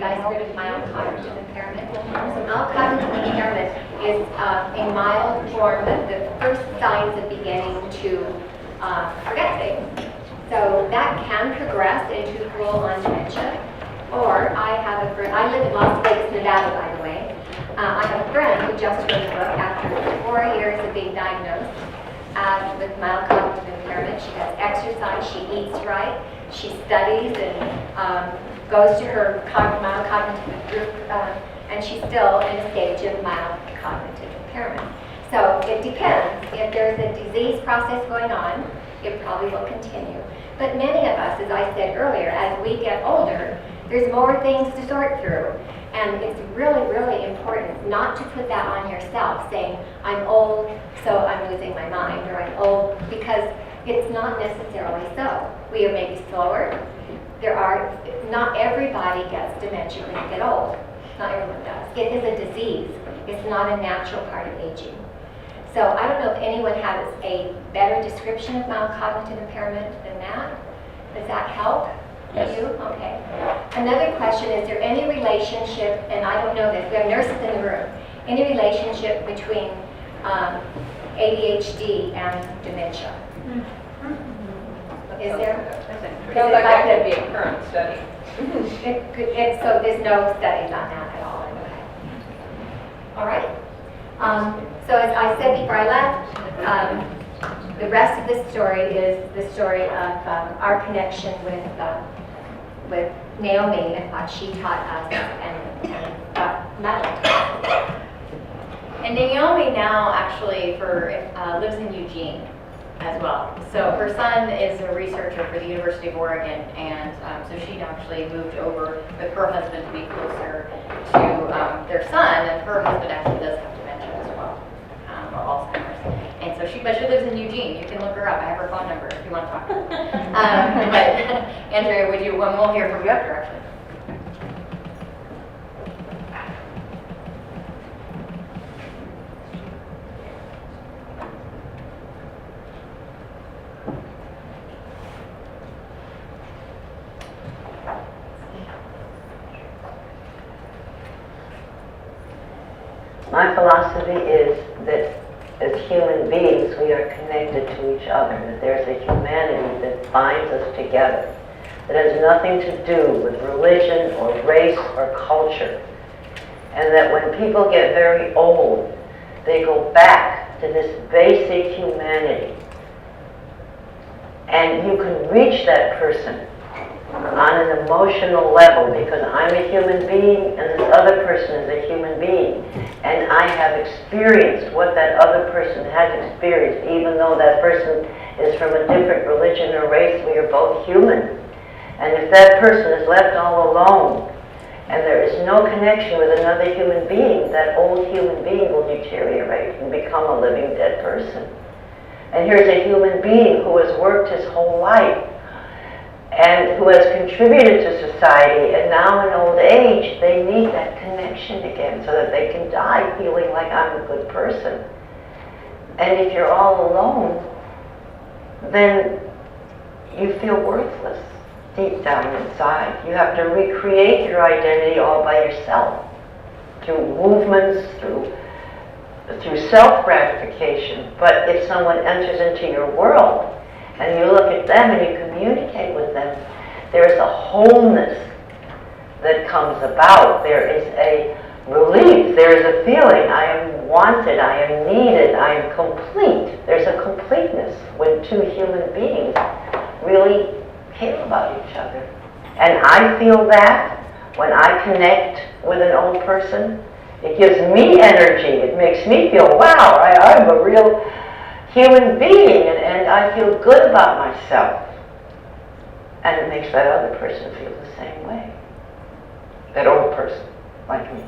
guys heard of mild cognitive impairment? So mild cognitive impairment is a mild form of the first signs of beginning to forget things. So that can progress into full-on dementia. Or I have a friend, I live in Las Vegas, Nevada, by the way. I have a friend who just wrote a book after 4 years of being diagnosed with mild cognitive impairment. She does exercise, she eats right, she studies and goes to her mild cognitive group, and she's still in a stage of mild cognitive impairment. So it depends. If there's a disease process going on, it probably will continue. But many of us, as I said earlier, as we get older, there's more things to sort through. And it's really, really important not to put that on yourself, saying, I'm old, so I'm losing my mind, or I'm old, because it's not necessarily so. We are maybe slower. Not everybody gets dementia when you get old. Not everyone does. It is a disease. It's not a natural part of aging. So I don't know if anyone has a better description of mild cognitive impairment than that. Does that help? Yes. You? Okay. Another question, is there any relationship, and I don't know this, we have nurses in the room, any relationship between ADHD and dementia? Is there? Sounds like that could be a current study. So there's no studies on that at all. Okay. All right. So as I said before I left, the rest of this story is the story of our connection with Naomi and what she taught us and Madeline. And Naomi now actually lives in Eugene as well. So her son is a researcher for the University of Oregon, and so she actually moved over with her husband to be closer to their son, and her husband actually does have dementia as well, or Alzheimer's. And so she lives in Eugene. You can look her up. I have her phone number if you want to talk to her. But Andrea, we'll hear from you after, actually. My philosophy is that as human beings, we are connected to each other, that there's a humanity that binds us together, that has nothing to do with religion or race or culture, and that when people get very old, they go back to this basic humanity. And you can reach that person on an emotional level, because I'm a human being and this other person is a human being, and I have experienced what that other person has experienced. Even though that person is from a different religion or race, we are both human. And if that person is left all alone and there is no connection with another human being, that old human being will deteriorate and become a living dead person. And here's a human being who has worked his whole life and who has contributed to society, and now in old age they need that connection again so that they can die feeling like I'm a good person. And if you're all alone, then you feel worthless deep down inside. You have to recreate your identity all by yourself, through movements, through self-gratification. But if someone enters into your world, and you look at them and you communicate with them, there is a wholeness that comes about. There is a relief. There is a feeling, I am wanted, I am needed, I am complete. There's a completeness when two human beings really care about each other. And I feel that when I connect with an old person. It gives me energy. It makes me feel, wow, I'm a real human being, and I feel good about myself. And it makes that other person feel the same way. That old person, like me.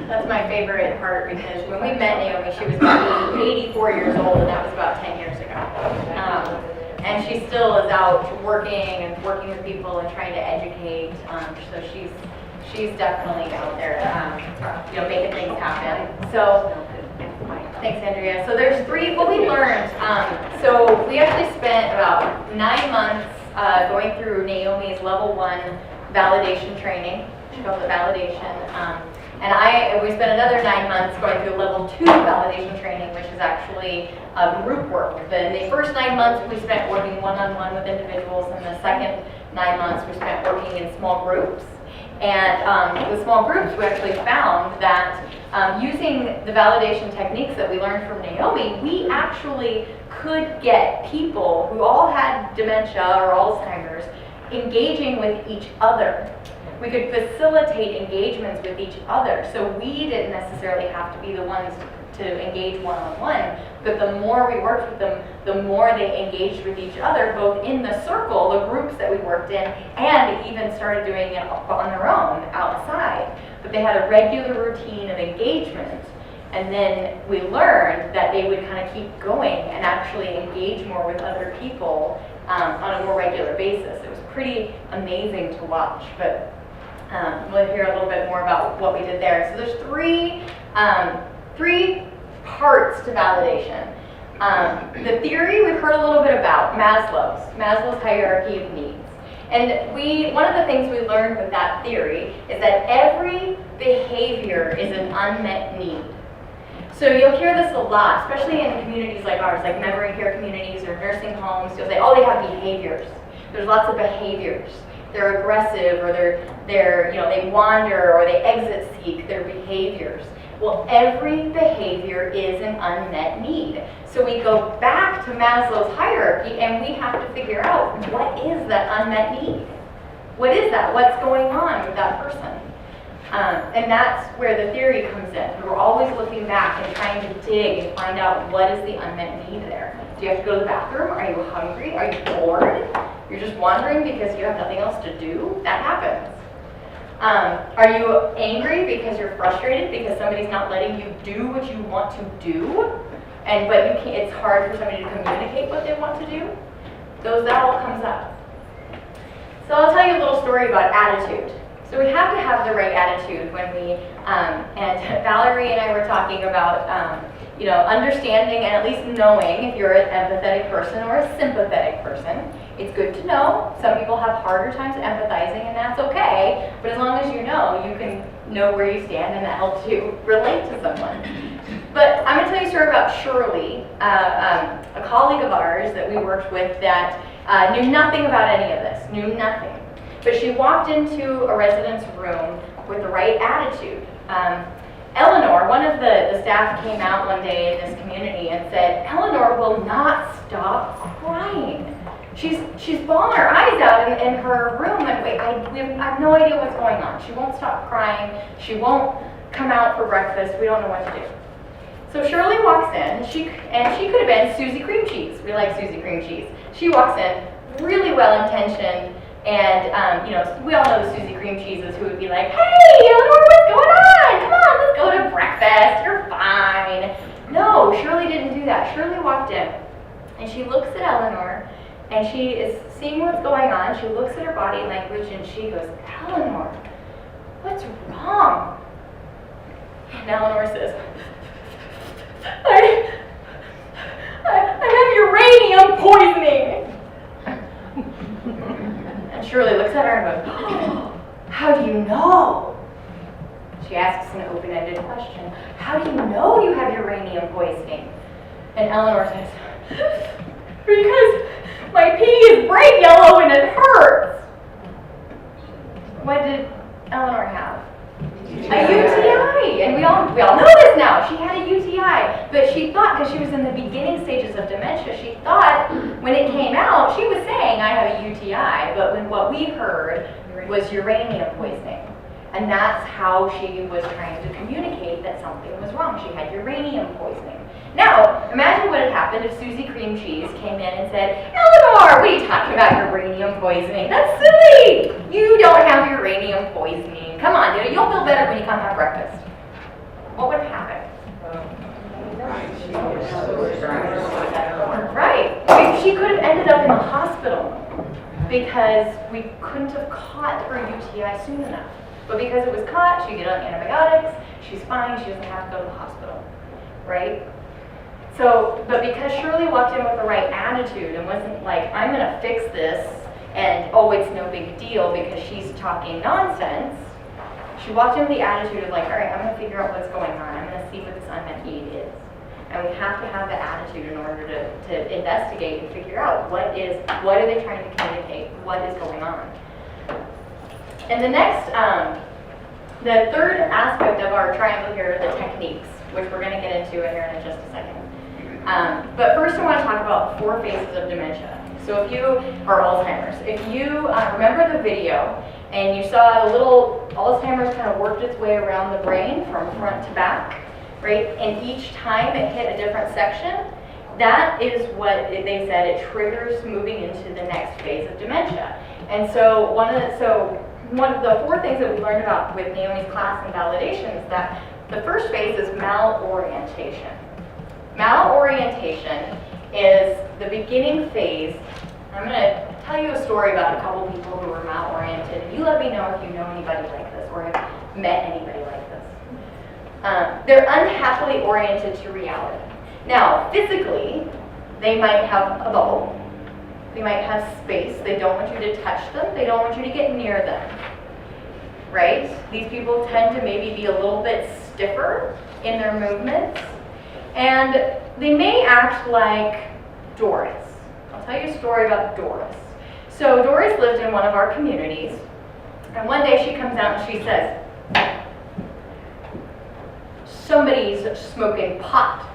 That's my favorite part, because when we met Naomi, she was about 84 years old, and that was about 10 years ago. And she still is out working with people and trying to educate. So she's definitely out there, making things happen. So thanks, Andrea. So there's what we learned. So we actually spent about 9 months going through Naomi's level 1 validation training. She calls it validation. And we spent another 9 months going through level 2 validation training, which is actually group work. In the first 9 months, we spent working one-on-one with individuals, and the second 9 months, we spent working in small groups. And with small groups, we actually found that using the validation techniques that we learned from Naomi, we actually could get people who all had dementia or Alzheimer's engaging with each other. We could facilitate engagements with each other, so we didn't necessarily have to be the ones to engage one-on-one, but the more we worked with them, the more they engaged with each other, both in the circle, the groups that we worked in, and even started doing it on their own outside. But they had a regular routine of engagement, and then we learned that they would kind of keep going and actually engage more with other people on a more regular basis. It was pretty amazing to watch, but we'll hear a little bit more about what we did there. So there's three parts to validation. The theory we've heard a little bit about, Maslow's hierarchy of needs. And one of the things we learned with that theory is that every behavior is an unmet need. So you'll hear this a lot, especially in communities like ours, like memory care communities or nursing homes. You'll say, oh, they have behaviors. There's lots of behaviors. They're aggressive, or they wander, or they exit seek. Their behaviors. Well, every behavior is an unmet need. So we go back to Maslow's hierarchy, and we have to figure out, what is that unmet need? What is that? What's going on with that person? And that's where the theory comes in. We're always looking back and trying to dig and find out, what is the unmet need there? Do you have to go to the bathroom? Are you hungry? Are you bored? You're just wandering because you have nothing else to do? That happens. Are you angry because you're frustrated because somebody's not letting you do what you want to do, but you can't, it's hard for somebody to communicate what they want to do? That all comes up. So I'll tell you a little story about attitude. So we have to have the right attitude when we, and Valerie and I were talking about, understanding and at least knowing if you're an empathetic person or a sympathetic person. It's good to know. Some people have harder times empathizing, and that's okay. But as long as you can know where you stand, and that helps you relate to someone. But I'm going to tell you a story about Shirley, a colleague of ours that we worked with that knew nothing about any of this, knew nothing. But she walked into a resident's room with the right attitude. Eleanor, one of the staff, came out one day in this community and said, Eleanor will not stop crying. She's bawling her eyes out in her room, and I have no idea what's going on. She won't stop crying. She won't come out for breakfast. We don't know what to do. So Shirley walks in, and she could have been Susie Cream Cheese. We like Susie Cream Cheese. She walks in, really well-intentioned, and we all know the Susie Cream Cheeses who would be like, hey, Eleanor, what's going on? Come on, let's go to breakfast. You're fine. No, Shirley didn't do that. Shirley walked in, and she looks at Eleanor, and she is seeing what's going on. She looks at her body language, and she goes, Eleanor, what's wrong? And Eleanor says, I have uranium poisoning. And Shirley looks at her and goes, oh, how do you know? She asks an open-ended question. How do you know you have uranium poisoning? And Eleanor says, because my pee is bright yellow and it hurts. What did Eleanor have? A UTI, and we all know this now. She had a UTI, but she thought, because she was in the beginning stages of dementia, she thought when it came out, she was saying, I have a UTI, but what we heard was uranium poisoning. And that's how she was trying to communicate that something was wrong. She had uranium poisoning. Now, imagine what had happened if Susie Cream Cheese came in and said, Eleanor, what are you talking about uranium poisoning? That's silly. You don't have uranium poisoning. Come on, you'll feel better when you come have breakfast. What would happen? Right. She could have ended up in the hospital because we couldn't have caught her UTI soon enough. But because it was caught, she get on antibiotics, she's fine, she doesn't have to go to the hospital, right? So, but because Shirley walked in with the right attitude and wasn't like, I'm gonna fix this, and oh, it's no big deal because she's talking nonsense. She walked in with the attitude of like, all right, I'm going to figure out what's going on. I'm going to see what this unmet need is. And we have to have that attitude in order to investigate and figure out what are they trying to communicate, what is going on. And the next, the third aspect of our triangle here are the techniques, which we're going to get into here in just a second. But first I want to talk about 4 phases of dementia. So if you are Alzheimer's, if you remember the video and you saw a little Alzheimer's kind of worked its way around the brain from front to back, right? And each time it hit a different section, that is what they said, it triggers moving into the next phase of dementia. And so one of the 4 things that we learned about with Naomi's class and validation is that the first phase is malorientation. Malorientation is the beginning phase. I'm going to tell you a story about a couple people who were maloriented. And you let me know if you know anybody like this or have met anybody like this. They're unhappily oriented to reality. Now, physically, they might have a bubble. They might have space. They don't want you to touch them. They don't want you to get near them. Right? These people tend to maybe be a little bit stiffer in their movements. And they may act like Doris. I'll tell you a story about Doris. So Doris lived in one of our communities, and one day she comes out and she says, somebody's smoking pot,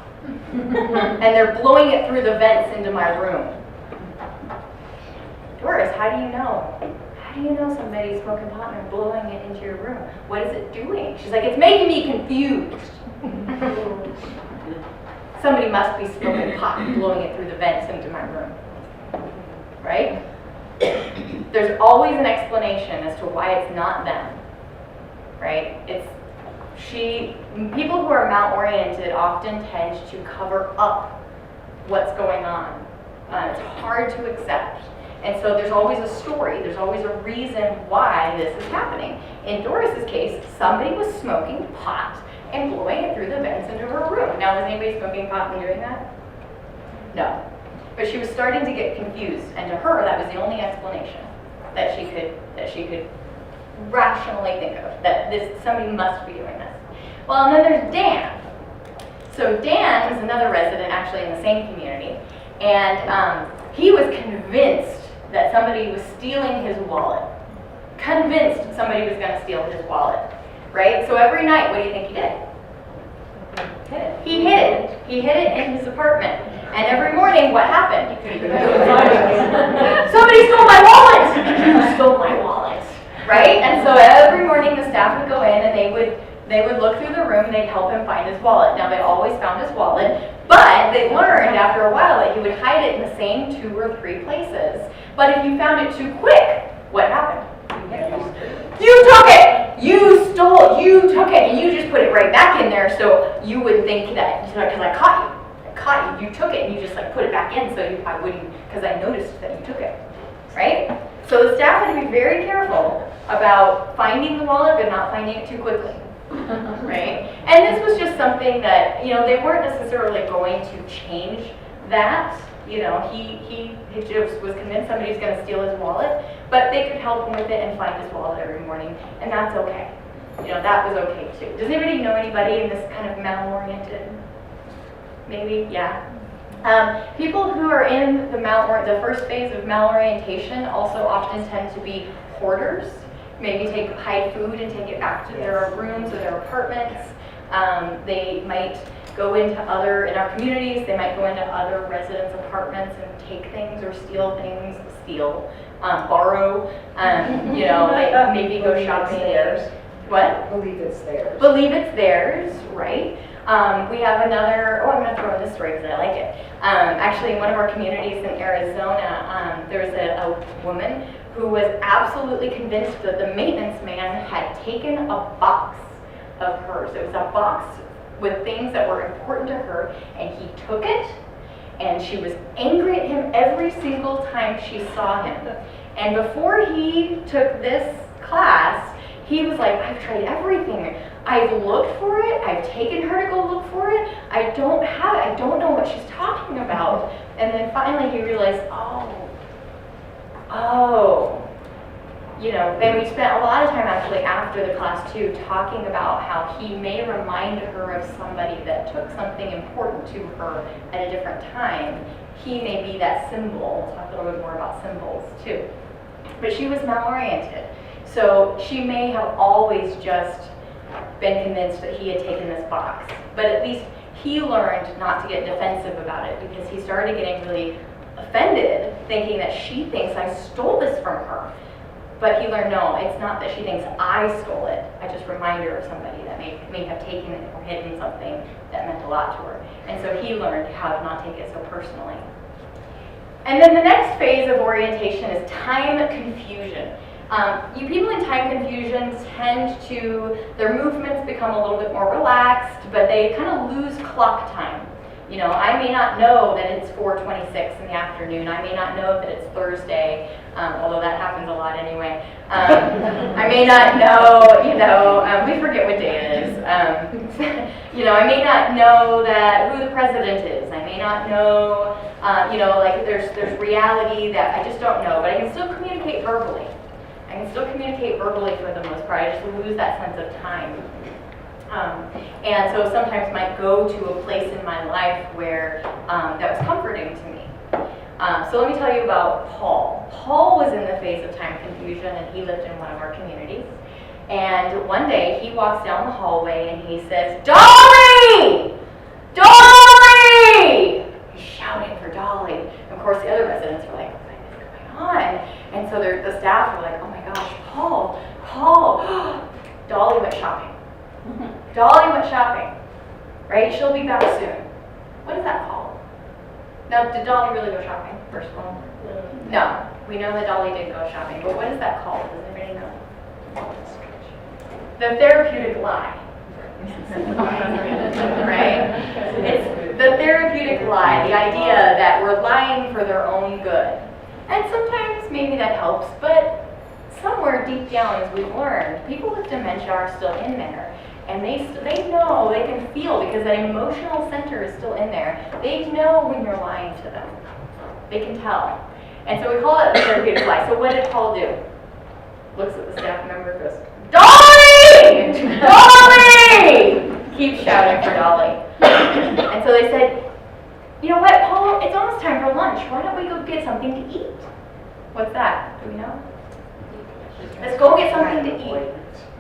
and they're blowing it through the vents into my room. Doris, how do you know? How do you know somebody's smoking pot and they're blowing it into your room? What is it doing? She's like, it's making me confused. Somebody must be smoking pot and blowing it through the vents into my room. Right? There's always an explanation as to why it's not them. Right? People who are maloriented often tend to cover up what's going on. It's hard to accept. And so there's always a story, there's always a reason why this is happening. In Doris's case, somebody was smoking pot and blowing it through the vents into her room. Now, was anybody smoking pot and doing that? No. But she was starting to get confused, and to her, that was the only explanation that she could rationally think of, that somebody must be doing this. Well, and then there's Dan. So Dan is another resident actually in the same community, and he was convinced that somebody was stealing his wallet. Convinced somebody was going to steal his wallet, right? So every night, what do you think he did? He hid it. He hid it in his apartment. And every morning, what happened? Somebody stole my wallet! You stole my wallet, right? And so every morning the staff would go in and they would look through the room and they'd help him find his wallet. Now they always found his wallet, but they learned after a while that he would hide it in the same 2 or 3 places. But if you found it too quick, what happened? You took it! You stole it! You took it! And you just put it right back in there so you wouldn't think that, because I caught you. You took it and you just like put it back in so I wouldn't, because I noticed that you took it, right? So the staff had to be very careful about finding the wallet but not finding it too quickly, right? And this was just something that, they weren't necessarily going to change that. He just was convinced somebody was going to steal his wallet, but they could help him with it and find his wallet every morning, and that's okay. That was okay too. Does anybody know anybody in this kind of maloriented? Maybe, yeah. People who are in the first phase of malorientation also often tend to be hoarders. Maybe hide food and take it back to their rooms or their apartments. They might go into in our communities, they might go into other residents' apartments and take things or steal things, borrow, like maybe go shopping. What? Believe it's theirs. Believe it's theirs, right? We have another, I'm going to throw in this story because I like it. Actually, in one of our communities in Arizona, there's a woman who was absolutely convinced that the maintenance man had taken a box of hers. It was a box with things that were important to her, and he took it, and she was angry at him every single time she saw him. And before he took this class, he was like, I've tried everything. I've looked for it. I've taken her to go look for it. I don't have it. I don't know what she's talking about. And then finally he realized, oh, oh, you know, then we spent a lot of time actually after the class too talking about how he may remind her of somebody that took something important to her at a different time. He may be that symbol. We'll talk a little bit more about symbols too. But she was maloriented. So she may have always just been convinced that he had taken this box. But at least he learned not to get defensive about it, because he started getting really offended, thinking that she thinks I stole this from her. But he learned, no, it's not that she thinks I stole it. I just remind her of somebody that may have taken it or hidden something that meant a lot to her. And so he learned how to not take it so personally. And then the next phase of orientation is time confusion. You people in time confusion tend to, their movements become a little bit more relaxed, but they kind of lose clock time. You know, I may not know that it's 4:26 in the afternoon. I may not know that it's Thursday, although that happens a lot anyway. I may not know, you know, we forget what day it is. You know, I may not know that who the president is. I may not know, you know, like there's reality that I just don't know, but I can still communicate verbally. I can still communicate verbally for the most part. I just lose that sense of time. And so sometimes might go to a place in my life where that was comforting to me. So let me tell you about Paul. Paul was in the phase of time confusion, and he lived in one of our communities. And one day he walks down the hallway and he says, "Dolly! Dolly!" He's shouting for Dolly. And of course the other residents are like, "What is going on?" And so the staff are like, "Oh my gosh, Paul, Paul." Dolly went shopping. Dolly went shopping, right? She'll be back soon. What is that called? Now, did Dolly really go shopping, first of all? No. We know that Dolly did go shopping, but what is that called? Does anybody know? The therapeutic lie. Right? It's the therapeutic lie, the idea that we're lying for their own good. And sometimes maybe that helps, but somewhere deep down, as we've learned, people with dementia are still in there. And they know, they can feel, because that emotional center is still in there. They know when you're lying to them. They can tell. And so we call it the therapeutic lie. So what did Paul do? Looks at the staff member and goes, "Dolly! Dolly!" Keeps shouting for Dolly. And so they said, "You know what, Paul? It's almost time for lunch. Why don't we go get something to eat?" What's that? Do we know? Let's go get something to eat.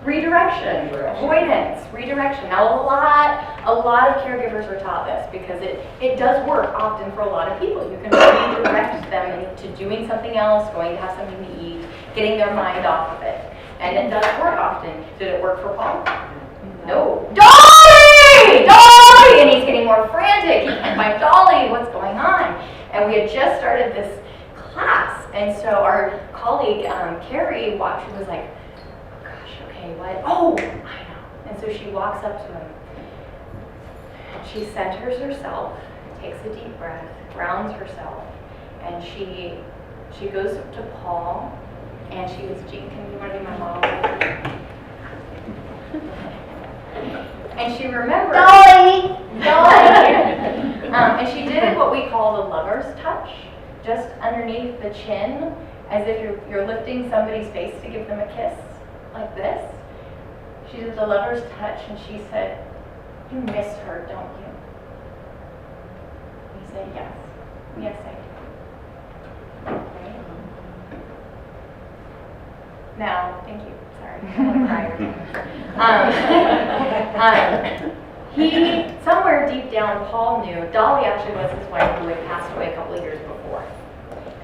Redirection, avoidance, redirection. Now a lot of caregivers are taught this, because it does work often for a lot of people. You can redirect them into doing something else, going to have something to eat, getting their mind off of it. And it does work often. Did it work for Paul? No. Dolly! Dolly! And he's getting more frantic. He can't find Dolly. What's going on? And we had just started this class. And so our colleague, Carrie, watched and was like, "What? Oh, I know." And so she walks up to him. She centers herself, takes a deep breath, grounds herself, and she goes up to Paul, and she goes, "Jean, can you want to be my mom?" And she remembered. Dolly! Dolly! And she did what we call the lover's touch, just underneath the chin, as if you're lifting somebody's face to give them a kiss, like this. She did the lover's touch, and she said, "You miss her, don't you?" He said, "Yes. Yes, I do." Right? Now, thank you. Sorry, I want to cry. He, somewhere deep down, Paul knew, Dolly actually was his wife who had passed away a couple of years before.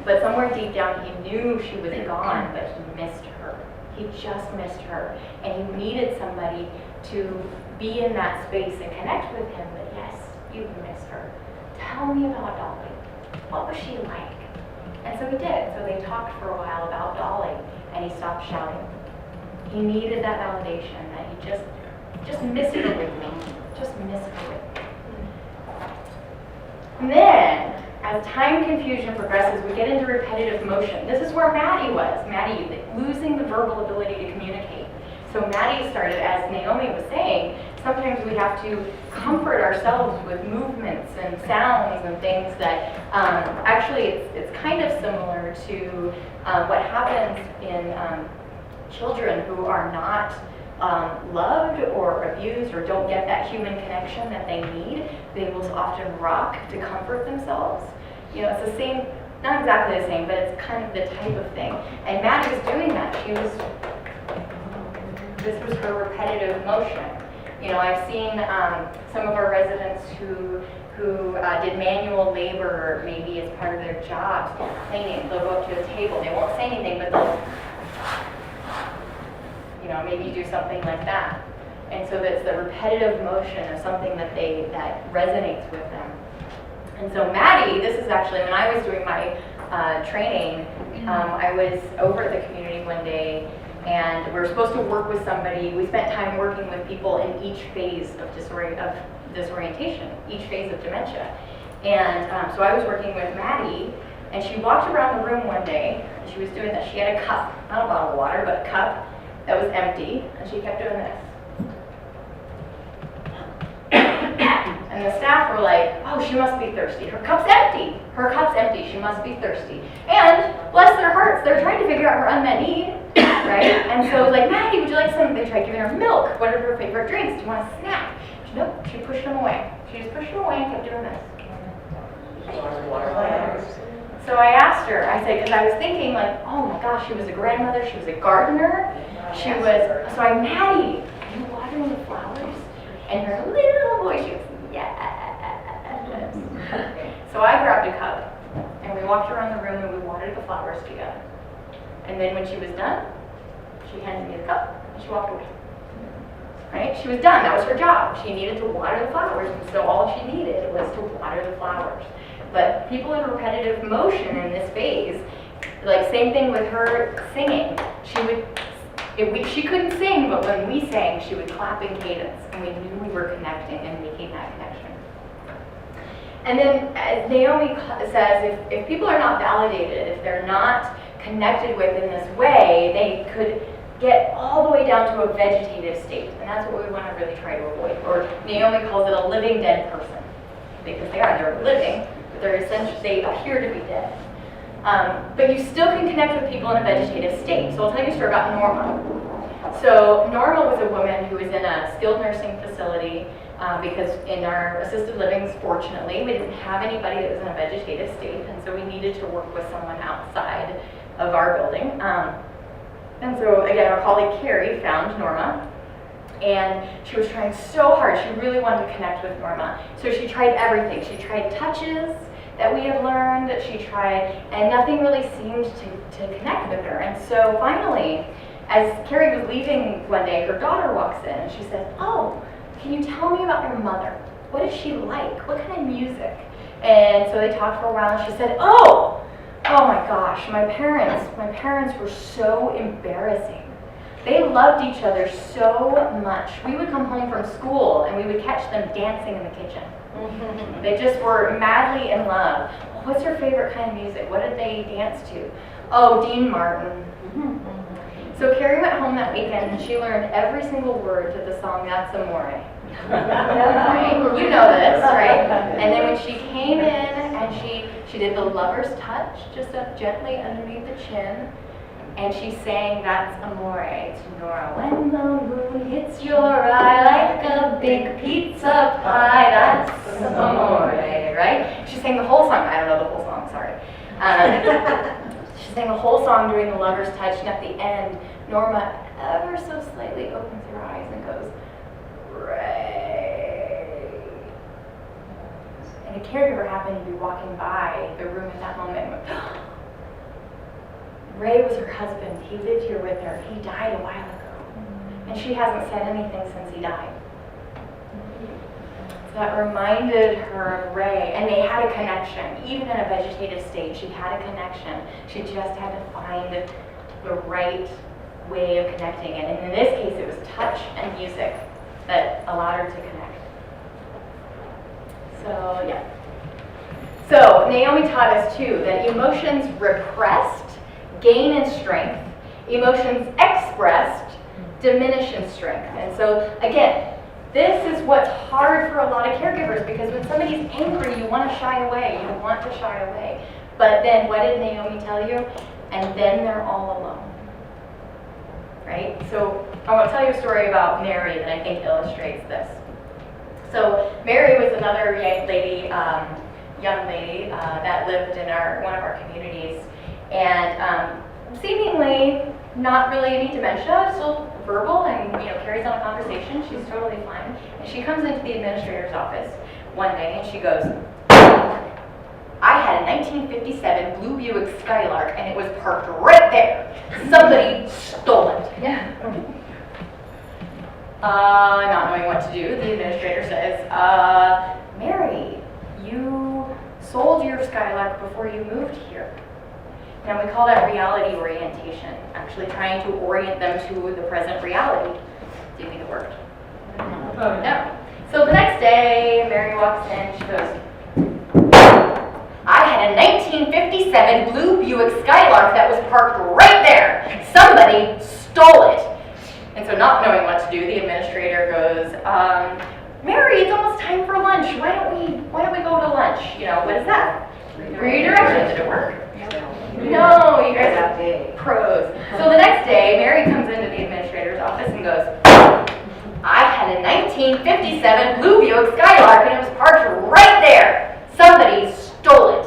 But somewhere deep down, he knew she was gone, but he missed her. He just missed her, and he needed somebody to be in that space and connect with him. But yes, you missed her. Tell me about Dolly. What was she like? And so he did. So they talked for a while about Dolly, and he stopped shouting. He needed that validation that he just missed her with me. Just missed her with me. And then, as time confusion progresses, we get into repetitive motion. This is where Maddie was. Maddie losing the verbal ability to communicate. So Maddie started, as Naomi was saying, sometimes we have to comfort ourselves with movements and sounds and things that actually it's kind of similar to what happens in children who are not loved or abused or don't get that human connection that they need. They will often rock to comfort themselves. You know, it's the same, not exactly the same, but it's kind of the type of thing. And Maddie was doing that. This was her repetitive motion. You know, I've seen some of our residents who did manual labor maybe as part of their jobs, cleaning. They'll go up to a table. They won't say anything, but they'll, you know, maybe do something like that. And so that's the repetitive motion of something that resonates with them. And so Maddie, this is actually when I was doing my training, I was over at the community one day, and we were supposed to work with somebody. We spent time working with people in each phase of disorientation, each phase of dementia. And so I was working with Maddie, and she walked around the room one day, and she was doing that. She had a cup, not a bottle of water, but a cup that was empty, and she kept doing this. And the staff were like, oh, she must be thirsty. Her cup's empty. Her cup's empty. She must be thirsty. And bless their hearts, they're trying to figure out her unmet need, right? And so it was like, Maddie, would you like some? They tried giving her milk. What are her favorite drinks? Do you want a snack? Nope, she pushed them away. She just pushed them away and kept doing this. So I asked her, I said, because I was thinking like, oh my gosh, she was a grandmother, she was a gardener, so I, Maddie, are you watering the flowers? And her little voice, she was, yes. So I grabbed a cup, and we walked around the room and we watered the flowers together. And then when she was done, she handed me the cup, and she walked away. Right? She was done, that was her job. She needed to water the flowers, and so all she needed was to water the flowers. But people in repetitive motion in this phase, like same thing with her singing. She couldn't sing, but when we sang, she would clap in cadence, and we knew we were connecting and making that connection. And then, as Naomi says, if people are not validated, if they're not connected with in this way, they could get all the way down to a vegetative state, and that's what we want to really try to avoid. Or Naomi calls it a living dead person, because they're living, but they appear to be dead. But you still can connect with people in a vegetative state. So I'll tell you a story about Norma. So Norma was a woman who was in a skilled nursing facility because in our assisted livings, fortunately, we didn't have anybody that was in a vegetative state, and so we needed to work with someone outside of our building. And so again, our colleague Carrie found Norma, and she was trying so hard. She really wanted to connect with Norma. So she tried everything. She tried touches that we had learned, she tried, and nothing really seemed to connect with her. And so finally, as Carrie was leaving one day, her daughter walks in and she says, oh, can you tell me about your mother? What is she like? What kind of music? And so they talked for a while, and she said, oh my gosh, my parents were so embarrassing. They loved each other so much. We would come home from school and we would catch them dancing in the kitchen. They just were madly in love. What's your favorite kind of music? What did they dance to? Oh, Dean Martin. So Carrie went home that weekend and she learned every single word to the song That's Amore. Right? You know this, right? And then when she came in and she did the lover's touch, just up gently underneath the chin, and she sang That's Amore to Nora. When the moon hits your eye like a big pizza pie, that's amore, right? She sang the whole song. I don't know the whole song, sorry. She sang the whole song during the lover's touch, and at the end, Norma ever so slightly opens her eyes and goes, Ray. And a caregiver happened to be walking by the room at that moment and went, Ray was her husband. He lived here with her. He died a while ago. And she hasn't said anything since he died. So that reminded her of Ray. And they had a connection. Even in a vegetative state, she had a connection. She just had to find the right way of connecting. And in this case, it was touch and music that allowed her to connect. So, yeah. So, Naomi taught us, too, that emotions repressed gain in strength, emotions expressed diminish in strength. And so, again, this is what's hard for a lot of caregivers, because when somebody's angry, you want to shy away. You want to shy away. But then what did Naomi tell you? And then they're all alone. Right? So I want to tell you a story about Mary that I think illustrates this. So Mary was another young lady that lived in one of our communities, and seemingly not really any dementia, still verbal and carries on a conversation. She's totally fine. And she comes into the administrator's office one day and she goes, I had a 1957 blue Buick Skylark and it was parked right there. Somebody stole it. Yeah. Not knowing what to do, the administrator says, Mary, you sold your Skylark before you moved here. Now we call that reality orientation, actually trying to orient them to the present reality. Do you think it worked? No. So the next day, Mary walks in, she goes, I had a 1957 blue Buick Skylark that was parked right there. Somebody stole it. And so not knowing what to do, the administrator goes, Mary, it's almost time for lunch. Why don't we go to lunch? What is that? Redirection. Did it work? No, you guys are pros. So the next day, Mary comes into the administrator's office and goes, I had a 1957 blue Buick Skylark and it was parked right there. Somebody stole it.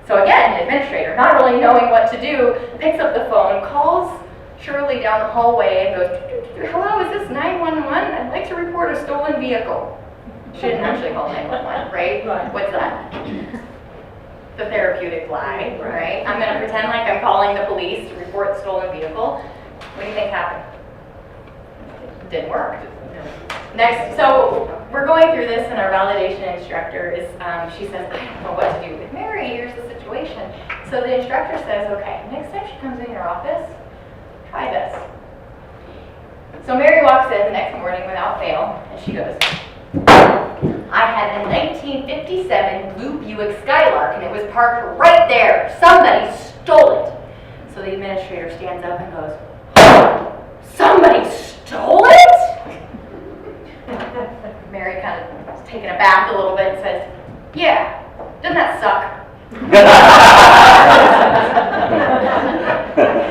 So again, the administrator, not really knowing what to do, picks up the phone, calls Shirley down the hallway and goes, hello, is this 911? I'd like to report a stolen vehicle. She didn't actually call 911, right? Right. What's that? The therapeutic lie, right? I'm going to pretend like I'm calling the police to report the stolen vehicle. What do you think happened? Didn't work. Next, so we're going through this, and our validation instructor is, she says, I don't know what to do with Mary, here's the situation. So the instructor says, okay, next time she comes in your office, try this. So Mary walks in the next morning without fail, and she goes, I had a 1957 blue Buick Skylark, and it was parked right there. Somebody stole it. So the administrator stands up and goes, somebody stole it? Mary kind of is taken aback a little bit and says, yeah, doesn't that suck?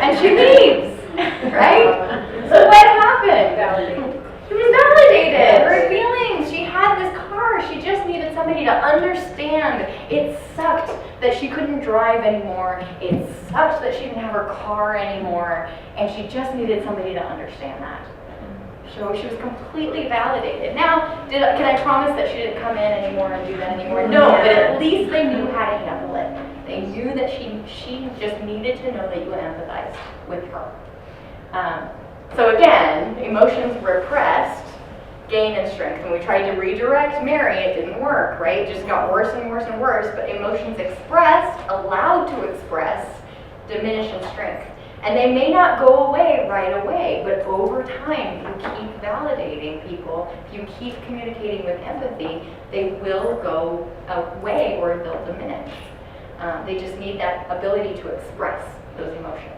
And she leaves, right? So what happened? She was validated. Her feelings, she had this car. She just needed somebody to understand. It sucked that she couldn't drive anymore. It sucked that she didn't have her car anymore. And she just needed somebody to understand that. So she was completely validated. Now, can I promise that she didn't come in anymore and do that anymore? No, but at least they knew how to handle it. They knew that she just needed to know that you would empathize with her. So again, emotions repressed gain in strength. When we tried to redirect Mary, it didn't work, right? It just got worse and worse and worse. But emotions expressed, allowed to express, diminish in strength. And they may not go away right away, but over time, if you keep validating people, if you keep communicating with empathy, they will go away or they'll diminish. They just need that ability to express those emotions.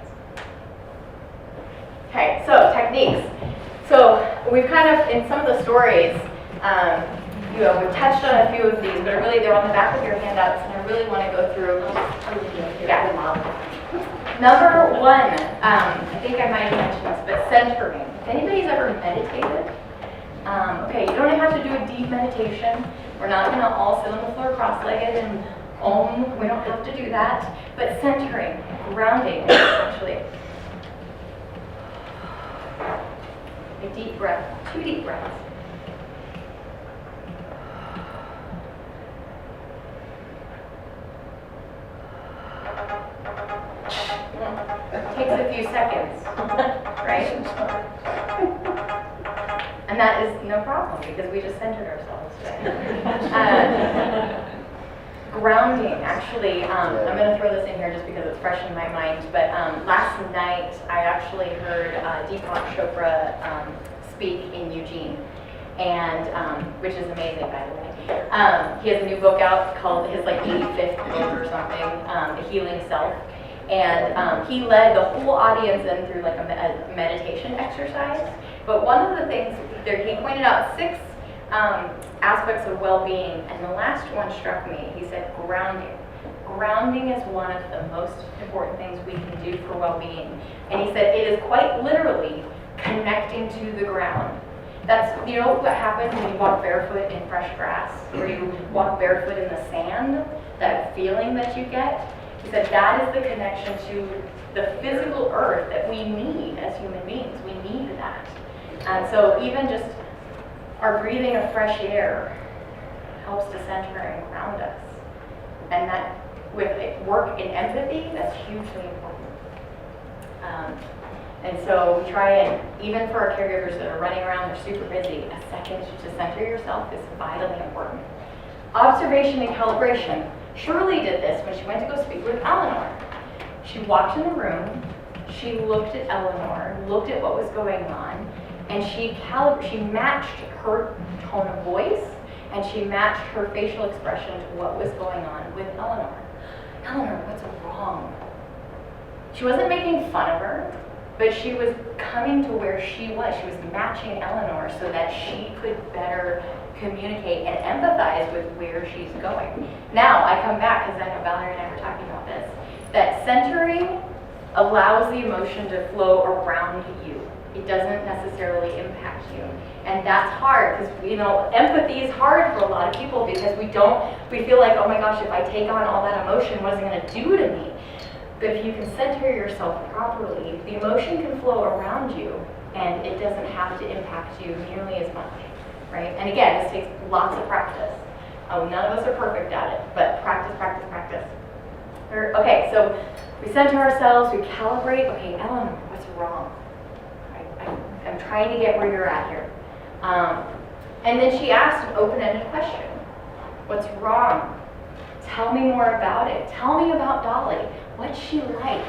Okay, so techniques. So we've kind of, in some of the stories, we've touched on a few of these, but really they're on the back of your handouts, and I really want to go through. Number one, I think I might have mentioned this, but centering. If anybody's ever meditated, okay, you don't have to do a deep meditation. We're not going to all sit on the floor cross-legged and om. We don't have to do that. But centering, grounding, actually. A deep breath, 2 deep breaths. Takes a few seconds, right? And that is no problem because we just centered ourselves. Grounding, actually, I'm going to throw this in here just because it's fresh in my mind, but last night I actually heard Deepak Chopra speak in Eugene, and which is amazing, by the way. He has a new book out called his 85th book or something, The Healing Self. And he led the whole audience in through a meditation exercise. But one of the things there, he pointed out 6 aspects of well-being, and the last one struck me. He said grounding. Grounding is one of the most important things we can do for well-being. And he said it is quite literally connecting to the ground. That's, you know what happens when you walk barefoot in fresh grass, or you walk barefoot in the sand, that feeling that you get? He said that is the connection to the physical earth that we need as human beings. We need that. And so even just our breathing of fresh air helps to center and ground us. And that with work in empathy, that's hugely important. And so we try and, even for our caregivers that are running around, they're super busy, a second to center yourself is vitally important. Observation and calibration. Shirley did this when she went to go speak with Eleanor. She walked in the room, she looked at Eleanor, looked at what was going on, and she matched her tone of voice, and she matched her facial expression to what was going on with Eleanor. Eleanor, what's wrong? She wasn't making fun of her, but she was coming to where she was. She was matching Eleanor so that she could better communicate and empathize with where she's going. Now, I come back, because I know Valerie and I were talking about this, that centering allows the emotion to flow around you. It doesn't necessarily impact you. And that's hard, because, you know, empathy is hard for a lot of people, because we feel like, oh my gosh, if I take on all that emotion, what is it going to do to me? But if you can center yourself properly, the emotion can flow around you, and it doesn't have to impact you nearly as much, right? And again, this takes lots of practice. None of us are perfect at it, but practice, practice, practice. Okay, so we center ourselves, we calibrate. Okay, Eleanor, what's wrong? I'm trying to get where you're at here. And then she asked an open-ended question. What's wrong? Tell me more about it. Tell me about Dolly. What's she like?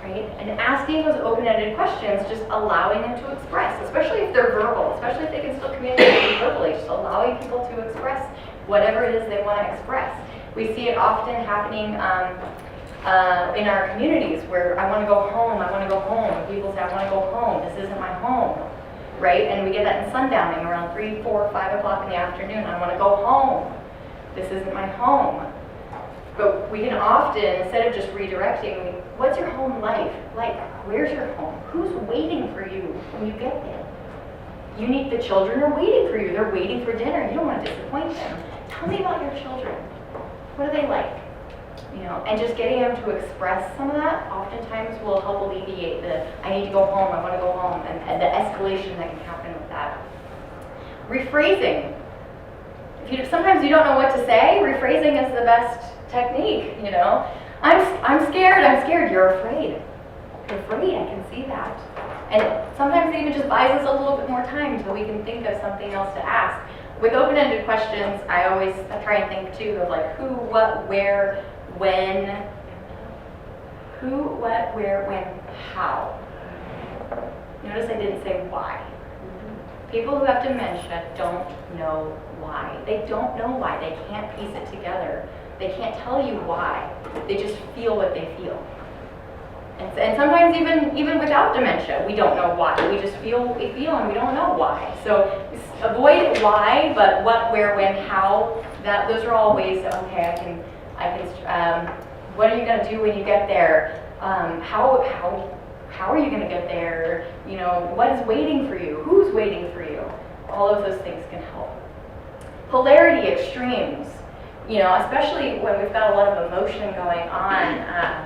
Right? And asking those open-ended questions, just allowing them to express, especially if they're verbal, especially if they can still communicate verbally, just allowing people to express whatever it is they want to express. We see it often happening in our communities where I want to go home, I want to go home. And people say, I want to go home. This isn't my home. Right? And we get that in sundowning around 3, 4, 5 o'clock in the afternoon. I want to go home. This isn't my home. But we can often, instead of just redirecting, what's your home life like? Where's your home? Who's waiting for you when you get there? The children are waiting for you. They're waiting for dinner. You don't want to disappoint them. Tell me about your children. What are they like? You know, and just getting them to express some of that oftentimes will help alleviate the, I need to go home, I want to go home, and the escalation that can happen with that. Rephrasing. Sometimes you don't know what to say, rephrasing is the best technique, you know. I'm scared, you're afraid. You're afraid, I can see that. And sometimes it even just buys us a little bit more time until we can think of something else to ask. With open-ended questions, I try and think too of like who, what, where, when. Who, what, where, when, how. Notice I didn't say why. People who have dementia don't know why. They don't know why. They can't piece it together. They can't tell you why. They just feel what they feel. And sometimes even without dementia, we don't know why. We just feel what we feel and we don't know why. So avoid why, but what, where, when, how. Those are all ways that, okay, I can. What are you going to do when you get there? How are you going to get there? You know, what is waiting for you? Who's waiting for you? All of those things can help. Polarity extremes. You know, especially when we've got a lot of emotion going on.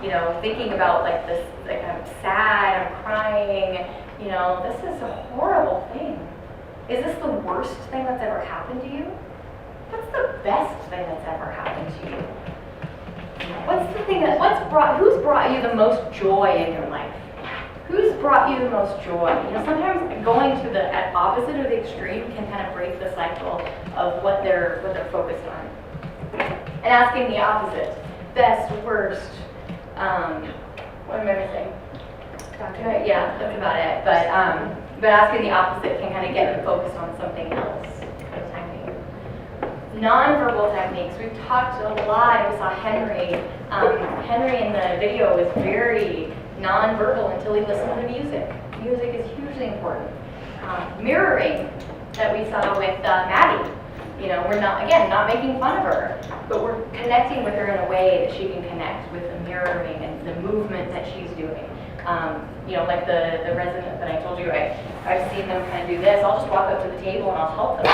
You know, thinking about like this, like I'm sad, I'm crying. You know, this is a horrible thing. Is this the worst thing that's ever happened to you? What's the best thing that's ever happened to you? What's the thing who's brought you the most joy in your life? Who's brought you the most joy? You know, sometimes going to the opposite or the extreme can kind of break the cycle of what they're focused on. And asking the opposite, best, worst, what am I missing? Yeah, that's about it. But asking the opposite can kind of get them focused on something else. Nonverbal techniques. We've talked a lot. We saw Henry. Henry in the video was very nonverbal until he listened to music. Music is hugely important. Mirroring that we saw with Maddie. You know, we're not making fun of her, but we're connecting with her in a way that she can connect with the mirroring and the movement that she's doing. You know, like the resident that I told you, I've seen them kind of do this. I'll just walk up to the table and I'll help them.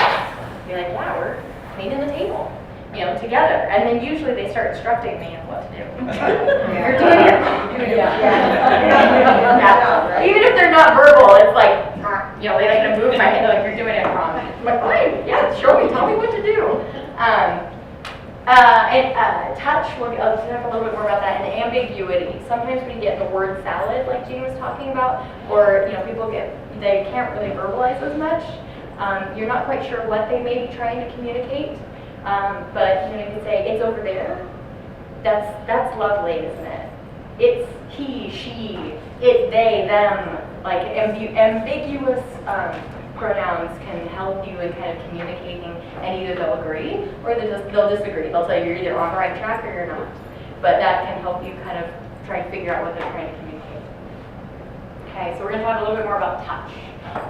Be like, yeah, we're cleaning the table, you know, together. And then usually they start instructing me on what to do. You're doing it wrong. You're doing it wrong. Yeah. Even if they're not verbal, it's like, you know, they like to move my hand like you're doing it wrong. I'm like, fine, yeah, show me, tell me what to do. Touch, I'll talk a little bit more about that, and ambiguity. Sometimes we get in the word salad, like Jean was talking about, or, you know, people they can't really verbalize as much. You're not quite sure what they may be trying to communicate, but, you know, you can say, it's over there. That's lovely, isn't it? It's he, she, it, they, them. Like ambiguous pronouns can help you in kind of communicating, and either they'll agree or they'll disagree. They'll tell you you're either on the right track or you're not. But that can help you kind of try to figure out what they're trying to communicate. Okay, so we're going to talk a little bit more about touch,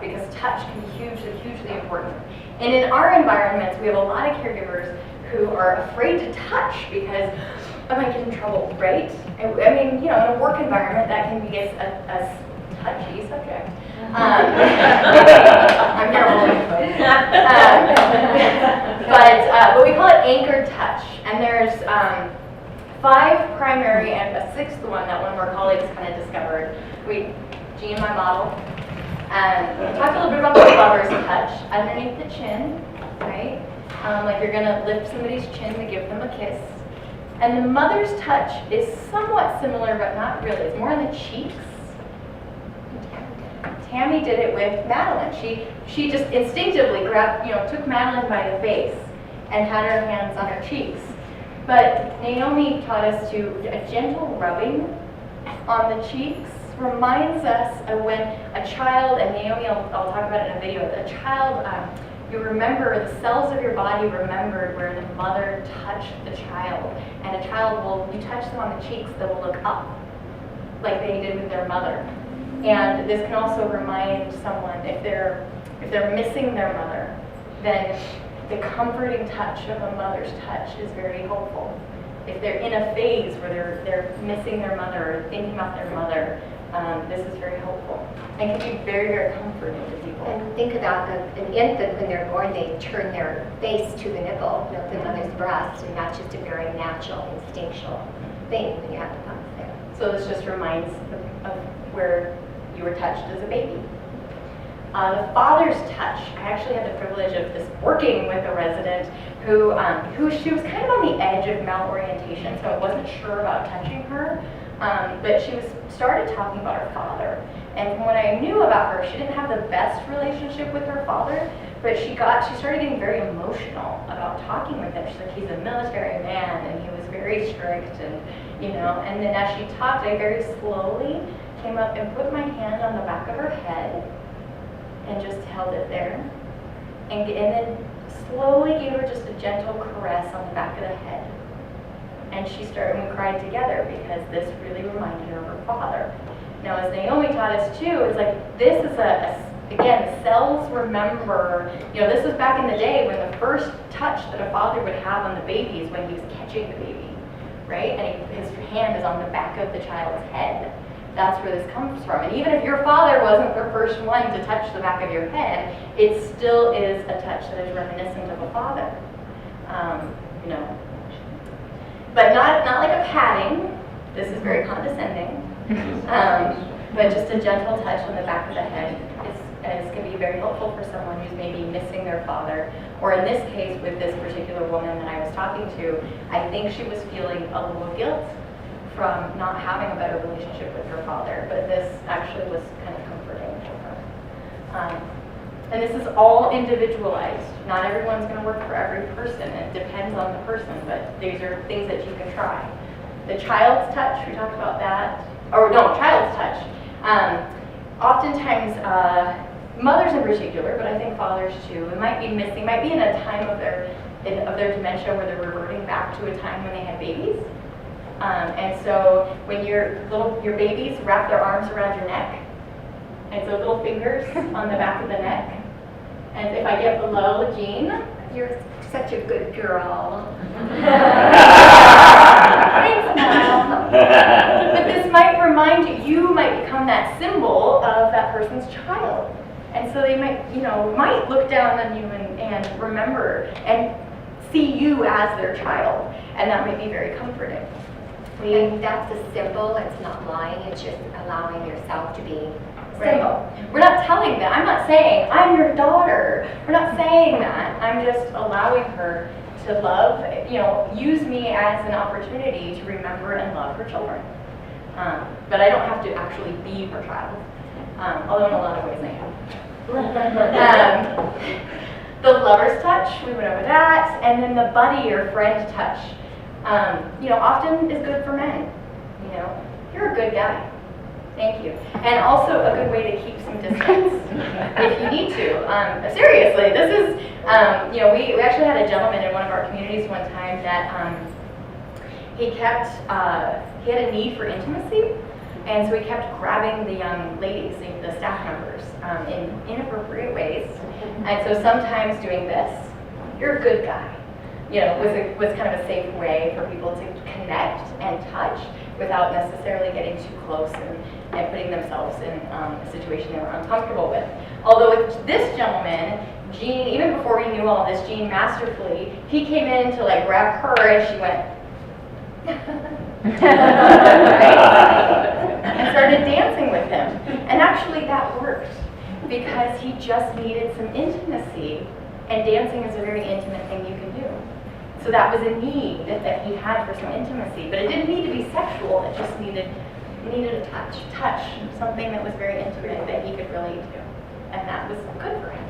because touch can be hugely, hugely important. And in our environments, we have a lot of caregivers who are afraid to touch because I might get in trouble, right? I mean, you know, in a work environment, that can be a touchy subject. I'm terrible. But we call it anchored touch, and there's 5 primary and a 6th one that one of our colleagues kind of discovered. Jean, my model, we talked a little bit about the lover's touch underneath the chin, right? Like you're gonna lift somebody's chin to give them a kiss. And the mother's touch is somewhat similar, but not really. It's more on the cheeks. Tammy did it with Madeline. She just instinctively took Madeline by the face and had her hands on her cheeks. But Naomi taught us a gentle rubbing on the cheeks reminds us of when a child, and Naomi, I'll talk about it in a video, a child, you remember, the cells of your body remembered where the mother touched the child. And a child you touch them on the cheeks, they will look up, like they did with their mother. And this can also remind someone, if they're missing their mother, then the comforting touch of a mother's touch is very helpful. If they're in a phase where they're missing their mother or thinking about their mother, this is very helpful and can be very, very comforting to people. And think about an infant when they're born, they turn their face to the nipple, the mother's breast, and that's just a very natural, instinctual thing when you have the pump there. So this just reminds of where you were touched as a baby. The father's touch. I actually had the privilege of working with a resident who she was kind of on the edge of malorientation, so I wasn't sure about touching her. But she started talking about her father. And from what I knew about her, she didn't have the best relationship with her father, but she started getting very emotional about talking with him. She's like, he's a military man, and he was very strict, and and then as she talked, I very slowly came up and put my hand on the back of her head and just held it there. And then slowly gave her just a gentle caress on the back of the head. And we cried together because this really reminded her of her father. Now, as Naomi taught us too, it's like this is again, cells remember, this was back in the day when the first touch that a father would have on the baby is when he was catching the baby, right? And his hand is on the back of the child's head. That's where this comes from. And even if your father wasn't the first one to touch the back of your head, it still is a touch that is reminiscent of a father. But not like a patting. This is very condescending. But just a gentle touch on the back of the head is can be very helpful for someone who's maybe missing their father. Or in this case, with this particular woman that I was talking to, I think she was feeling a little guilt from not having a better relationship with her father. But this actually was kind of comforting for her. And this is all individualized. Not everyone's going to work for every person. It depends on the person, but these are things that you can try. The child's touch, we talked about that. Child's touch. Oftentimes, mothers in particular, but I think fathers too, it might be missing, might be in a time of their dementia where they're reverting back to a time when they had babies. And so when your babies wrap their arms around your neck, And so little fingers on the back of the neck. And if I get below Jean, You're such a good girl. thanks, Mom. But this might remind you, you might become that symbol of that person's child. And so they might, might look down on you and remember and see you as their child. And that might be very comforting. And that's a symbol, it's not lying, it's just allowing yourself to be Right. symbol. We're not telling that. I'm not saying, I'm your daughter. We're not saying that. I'm just allowing her to love, use me as an opportunity to remember and love her children. But I don't have to actually be her child, although in a lot of ways I am. The lover's touch, we went over that, and then the buddy or friend touch, often is good for men. You're a good guy. Thank you. And also a good way to keep some distance if you need to. Seriously, this is, we actually had a gentleman in one of our communities one time that he had a need for intimacy. And so he kept grabbing the young ladies, the staff members, in inappropriate ways. And so sometimes doing this, you're a good guy, was kind of a safe way for people to connect and touch without necessarily getting too close and putting themselves in a situation they were uncomfortable with. Although with this gentleman, Jean, even before we knew all this, Jean masterfully, he came in to grab her and she went, and started dancing with him. And actually that worked because he just needed some intimacy, and dancing is a very intimate thing you can do. So that was a need that he had for some intimacy, but it didn't need to be sexual, it just needed a touch, something that was very intimate that he could relate to, and that was good for him.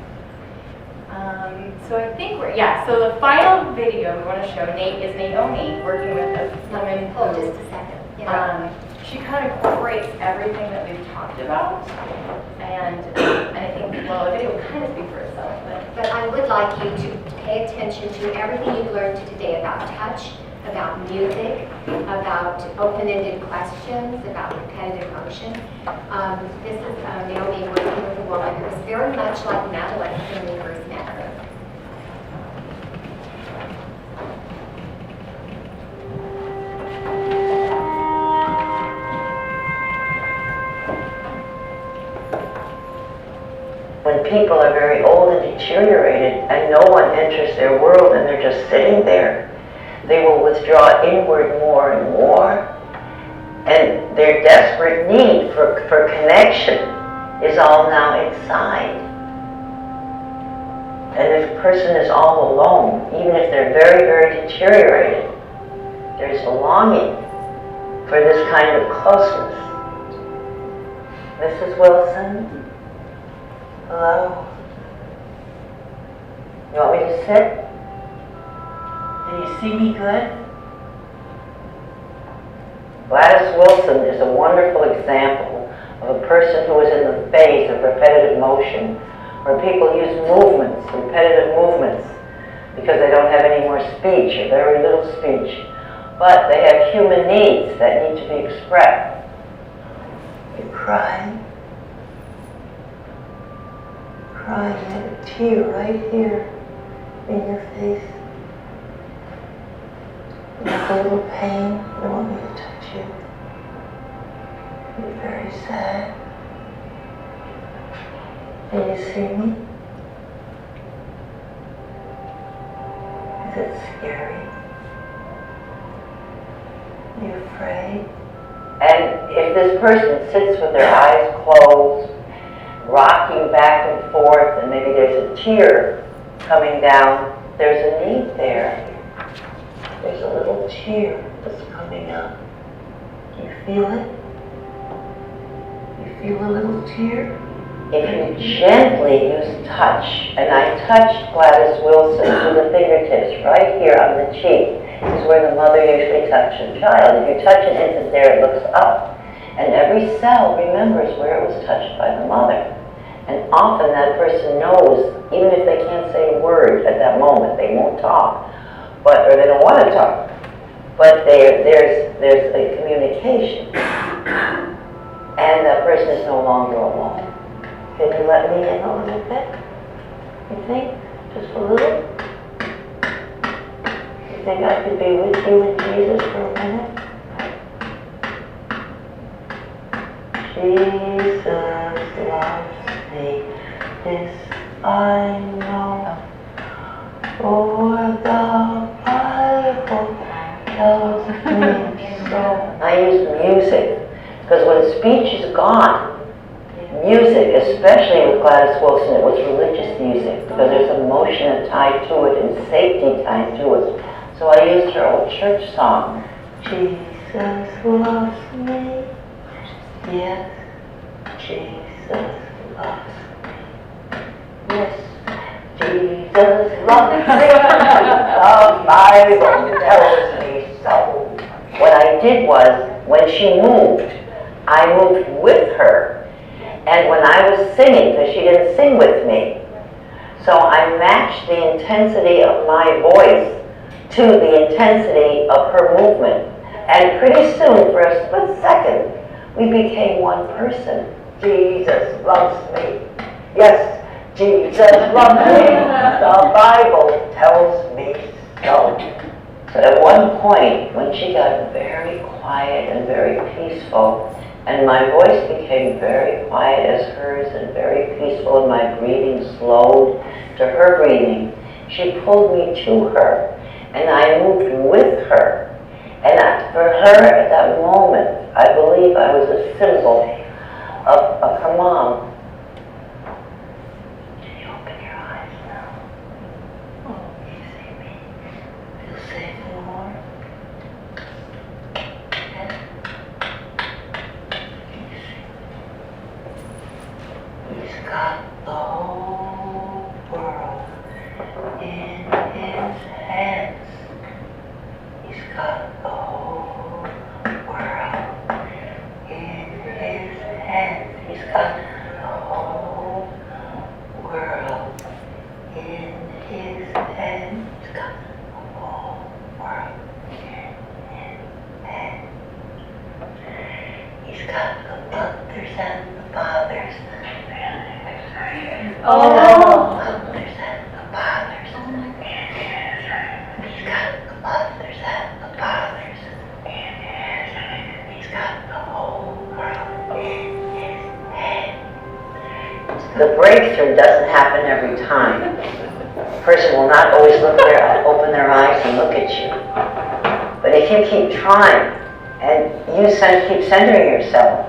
So I think so the final video we want to show is Naomi working with a woman Hold who, just a second. Yeah. she kind of incorporates everything that we've talked about, and I think, the video will kind of speak for itself, But I would like you to pay attention to everything you've learned today about touch, about music, about open-ended questions, about repetitive motion. This is Naomi working with a woman who's very much like Madeline when we first met her. When people are very old and deteriorated and no one enters their world and they're just sitting there, they will withdraw inward more and more, and their desperate need for connection is all now inside. And if a person is all alone, even if they're very, very deteriorated, there's a longing for this kind of closeness. Mrs. Wilson? Hello? You want me to sit? Can you see me good? Gladys Wilson is a wonderful example of a person who is in the phase of repetitive motion, where people use movements, repetitive movements, because they don't have any more speech or very little speech. But they have human needs that need to be expressed. You're crying. Crying, you have a tear right here in your face. You have a little pain. You don't want me to touch you. You're very sad. Can you see me? Is it scary? Are you afraid? And if this person sits with their eyes closed, rocking back and forth, and maybe there's a tear coming down, there's a need there. There's a little tear that's coming up. Do you feel it? You feel a little tear? If you gently use touch, and I touched Gladys Wilson with the fingertips right here on the cheek, is where the mother usually touches the child. If you touch an infant there, it looks up. And every cell remembers where it was touched by the mother. And often that person knows, even if they can't say a word at that moment, they won't talk, or they don't want to talk, but there's a communication. And that person is no longer alone. Can you let me in a little bit? You think? Just a little? You think I could be with you and Jesus for a minute? Jesus loves me, this I know. For the Bible tells me so. I use music, because when speech is gone, music, especially with Gladys Wilson, it was religious music, because there's emotion tied to it and safety tied to it. So I used her old church song, Jesus loves me, yes, Jesus loves me, yes, Jesus loves me, the Bible tells me so. What I did was, when she moved, I moved with her. And when I was singing, because she didn't sing with me, so I matched the intensity of my voice to the intensity of her movement. And pretty soon, for a split second, we became one person. Jesus loves me. Yes, Jesus loves me. The Bible tells me so. But at one point, when she got very quiet and very peaceful, and my voice became very quiet as hers and very peaceful, and my breathing slowed to her breathing, she pulled me to her, and I moved with her. And for her, at that moment, I believe I was a symbol of her mom. Can you open your eyes now? Oh, you see me? Feel safe and warm? Yes? He's got the whole world in his hands. He's got the whole world in his hands. He's got the whole world in his hands. He's got the whole world in his hands. He's got the mothers and the fathers. Oh. Mothers and the fathers. He's got the mothers and the fathers. He's got the whole world in his head. The breakthrough doesn't happen every time. A person will not always open their eyes and look at you. But if you keep trying, and you keep centering yourself,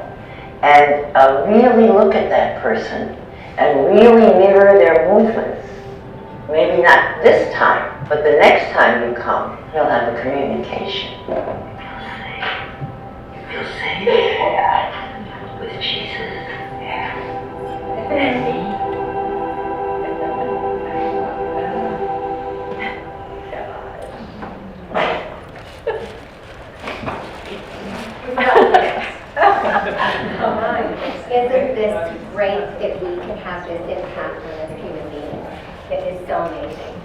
and really look at that person, and really mirror their movements. Maybe not this time, but the next time you come, you'll have a communication. You feel safe? With Jesus and me. Isn't this great that we can have this impact on a human being? It is so amazing.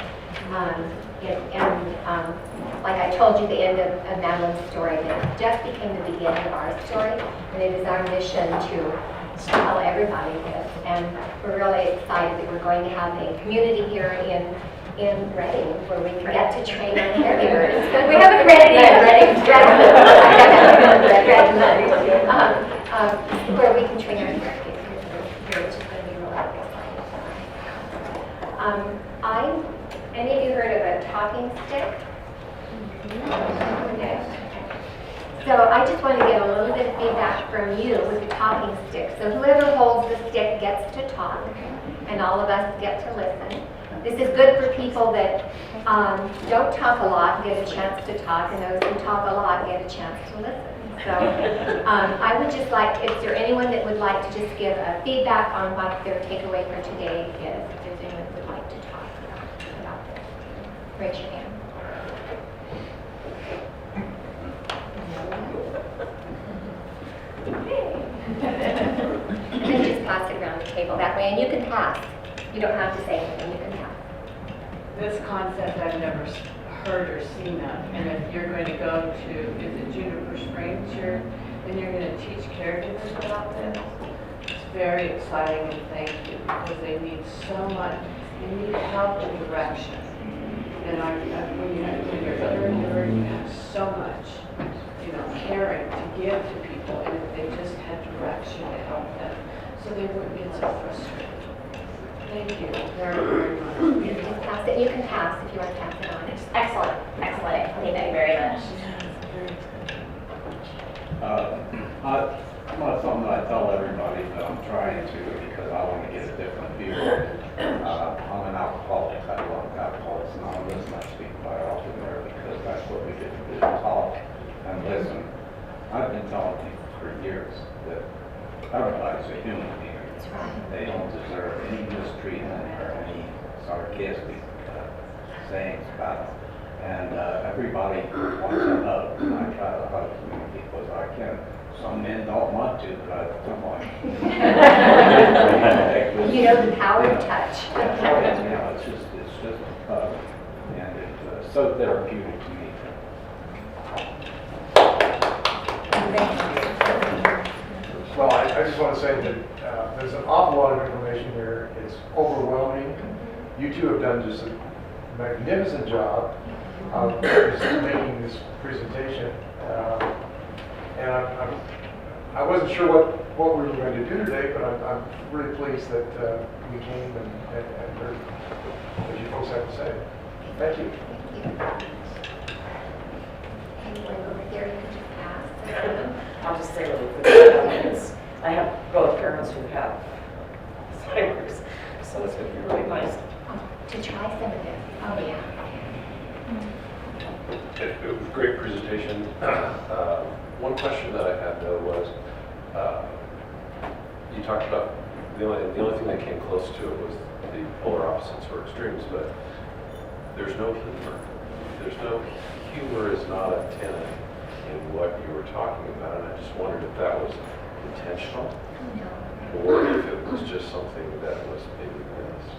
Like I told you, the end of Madeline's story, that just became the beginning of our story, and it is our mission to tell everybody this. And we're really excited that we're going to have a community here in Reading where we can get to train our caregivers. We haven't read it yet. Where we can train our caregivers here, which is going to be really exciting. Any of you heard of a talking stick? Okay. So I just want to get a little bit of feedback from you with the talking stick. So whoever holds the stick gets to talk, and all of us get to listen. This is good for people that don't talk a lot, get a chance to talk, and those who talk a lot get a chance to listen. So I would just like, is there anyone that would like to just give a feedback on what their takeaway for today is? If there's anyone who would like to talk about this, raise your hand. And then just pass it around the table that way, and you can pass. You don't have to say anything, you can pass. This concept I've never heard or seen of, and if you're going to go to, is it Juniper Springs, then you're going to teach caregivers about this? It's very exciting, and thank you, because they need so much, they need help and direction. And when you're caregiver, you have so much, caring to give to people, and if they just had direction to help them, so they wouldn't get so frustrated. Thank you very, very much. You can pass it. You can pass if you want to pass it on. Excellent, excellent. Thank you very much. Not something that I tell everybody, but I'm trying to because I want to get a different view of it. I'm an alcoholic. I belong to Alcoholics Anonymous, and I speak quite often there because that's what we get to do, talk and listen. I've been telling people for years that everybody's a human being. They don't deserve any mistreatment or any sarcastic sayings about them. And everybody wants a hug, and I try to hug as many people as I can. Some men don't want to, but some want to. You know the power of touch. It's just a hug, and it's so therapeutic to me. Well, I just want to say that there's an awful lot of information here. It's overwhelming. You two have done just a magnificent job of just making this presentation. And I wasn't sure what we were going to do today, but I'm really pleased that we came and heard what you folks have to say. Thank you. Anyone over here, you can just pass. I'll just say really quickly, I have both parents who have Alzheimer's, so it's going to be really nice To try some of this. Oh, yeah. It was a great presentation. One question that I had though was, you talked about the only thing that came close to it was the polar opposites or extremes, but there's no humor. Humor is not a tenet in what you were talking about, and I just wondered if that was intentional or if it was just something that was maybe missed.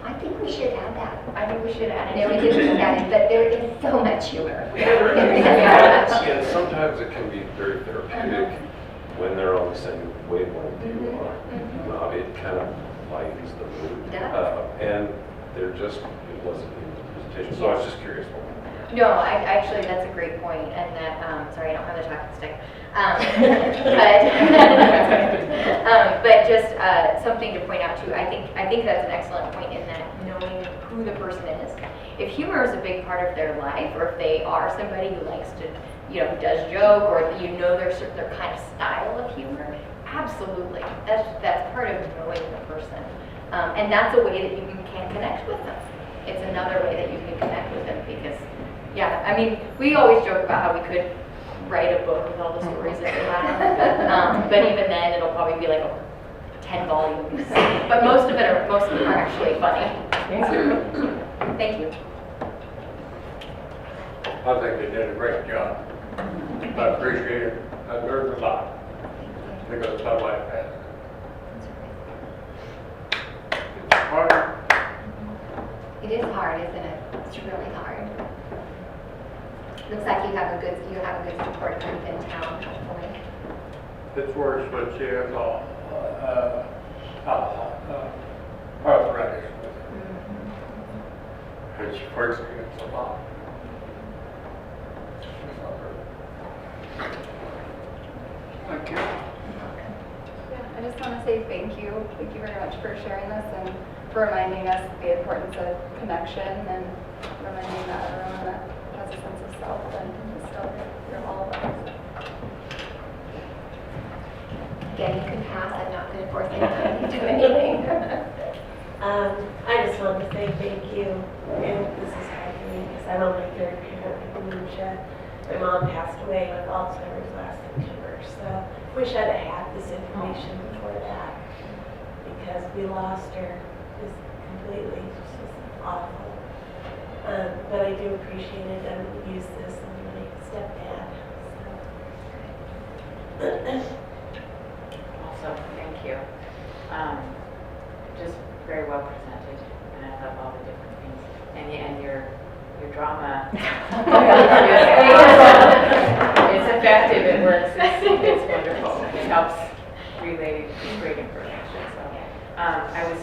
I think we should add that. I think we should add it. No, we didn't add it, but there is so much humor. And sometimes it can be very therapeutic when they're on the same wavelength you are. It kind of lightens the mood. It does. And it wasn't in the presentation, so I was just curious. No, actually, that's a great point, and that, sorry, I don't have the chocolate stick. But just something to point out too, I think that's an excellent point in that knowing who the person is. If humor is a big part of their life, or if they are somebody who likes to, does joke, or their kind of style of humor, absolutely. That's part of knowing the person. And that's a way that you can connect with them. It's another way that you can connect with them because, we always joke about how we could write a book with all the stories that we have. But even then, it'll probably be like 10 volumes. But most of them are actually funny. Thank you. I think they did a great job. I appreciate it. I learned a lot because I like that. It's hard. It is hard, isn't it? It's really hard. Looks like you have a good support group in town, hopefully. It's worse when she has arthritis with her. And she works against a lot. Thank you. Yeah, I just want to say thank you. Thank you very much for sharing this and for reminding us the importance of connection and reminding that everyone that has a sense of self and is still here, all of us. Again, you can pass. I'm not going to force anyone to do anything. I just wanted to say thank you, and this is hard for me because I'm on my third parent with dementia. My mom passed away with Alzheimer's last September, so wish I'd have had this information before that because we lost her just completely. It's just awful. But I do appreciate it. I'm going to use this on my stepdad. Also, thank you. Just very well presented, and I love all the different things. And your drama it's effective, it works, it's wonderful. It helps relate, it's great information. I was